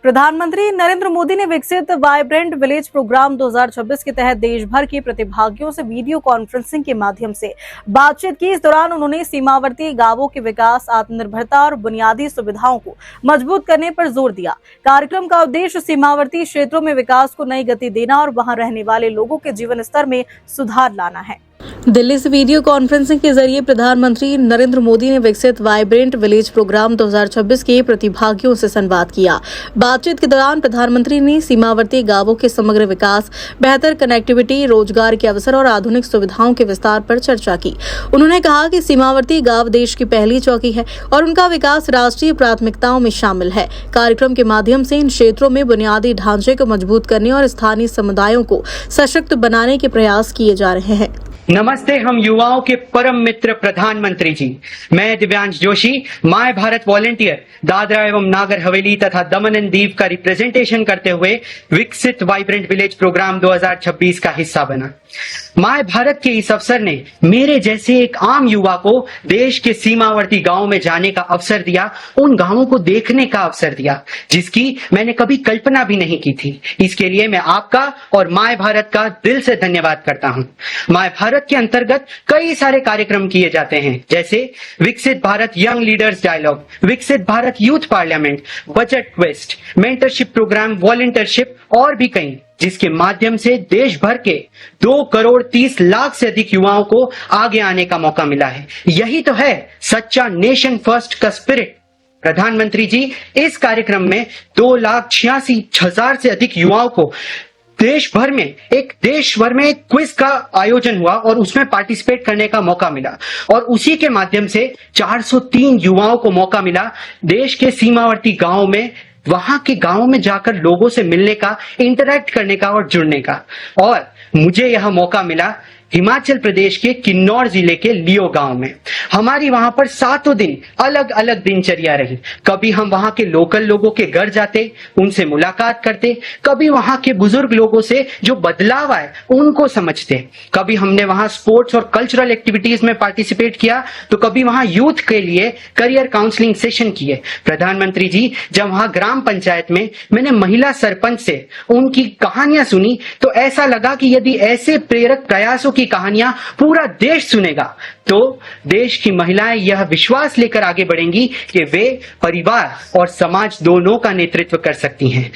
प्रधानमंत्री नरेंद्र मोदी ने विकसित वाइब्रेंट विलेज प्रोग्राम 2026 के तहत देश भर के प्रतिभागियों से वीडियो कॉन्फ्रेंसिंग के माध्यम से बातचीत की। इस दौरान उन्होंने सीमावर्ती गांवों के विकास, आत्मनिर्भरता और बुनियादी सुविधाओं को मजबूत करने पर जोर दिया। कार्यक्रम का उद्देश्य सीमावर्ती क्षेत्रों में विकास को नई गति देना और वहां रहने वाले लोगों के जीवन स्तर में सुधार लाना है। दिल्ली से वीडियो कॉन्फ्रेंसिंग के जरिए प्रधानमंत्री नरेंद्र मोदी ने विकसित वाइब्रेंट विलेज प्रोग्राम 2026 के प्रतिभागियों से संवाद किया। बातचीत के दौरान प्रधानमंत्री ने सीमावर्ती गांवों के समग्र विकास, बेहतर कनेक्टिविटी, रोजगार के अवसर और आधुनिक सुविधाओं के विस्तार पर चर्चा की। उन्होंने कहा कि सीमावर्ती गांव देश की पहली चौकी है और उनका विकास राष्ट्रीय प्राथमिकताओं में शामिल है। कार्यक्रम के माध्यम से इन क्षेत्रों में बुनियादी ढांचे को मजबूत करने और स्थानीय समुदायों को सशक्त बनाने के प्रयास किए जा रहे हैं। नमस्ते, हम युवाओं के परम मित्र प्रधानमंत्री जी। मैं दिव्यांश जोशी, माय भारत वॉलंटियर, दादरा एवं नागर हवेली तथा दमन एंड दीव का रिप्रेजेंटेशन करते हुए विकसित वाइब्रेंट विलेज प्रोग्राम 2026 का हिस्सा बना। माय भारत के इस अवसर ने मेरे जैसे एक आम युवा को देश के सीमावर्ती गांवों में जाने का अवसर दिया, उन गांवों को देखने का अवसर दिया जिसकी मैंने कभी कल्पना भी नहीं की थी। इसके लिए मैं आपका और माय भारत का दिल से धन्यवाद करता हूं। माय भारत के अंतर्गत कई सारे कार्यक्रम किए जाते हैं, जैसे विकसित भारत यंग लीडर्स डायलॉग, विकसित Bharat youth parliament, budget quest, mentorship program, volunteership और भी कई, जिसके माध्यम से देश भर के 2,30,00,000 से अधिक युवाओं को आगे आने का मौका मिला है। यही तो है सच्चा नेशन फर्स्ट का स्पिरिट। प्रधानमंत्री जी, इस कार्यक्रम में 2,86,000 से अधिक युवाओं को देश भर में एक क्विज का आयोजन हुआ और उसमें पार्टिसिपेट करने का मौका मिला और उसी के माध्यम से 403 युवाओं को मौका मिला देश के सीमावर्ती गांवों में, वहां के गांवों में जाकर लोगों से मिलने का, इंटरैक्ट करने का और जुड़ने का। और मुझे यह मौका मिला हिमाचल प्रदेश के किन्नौर जिले के लियो गांव में। हमारी वहां पर 7 दिन अलग अलग दिनचर्या रही। कभी हम वहां के लोकल लोगों के घर जाते, उनसे मुलाकात करते, कभी वहां के बुजुर्ग लोगों से जो बदलाव आए उनको समझते, कभी हमने वहां स्पोर्ट्स और कल्चरल एक्टिविटीज में पार्टिसिपेट किया, तो कभी वहां यूथ के लिए करियर काउंसलिंग सेशन किए। प्रधानमंत्री जी, जब वहां ग्राम पंचायत में मैंने महिला सरपंच से उनकी कहानियां सुनी तो ऐसा लगा कि यदि ऐसे प्रेरक प्रयासों की कहानियां पूरा देश सुनेगा तो देश की महिलाएं यह विश्वास लेकर आगे बढ़ेंगी कि वे परिवार और समाज दोनों का नेतृत्व कर सकती हैं।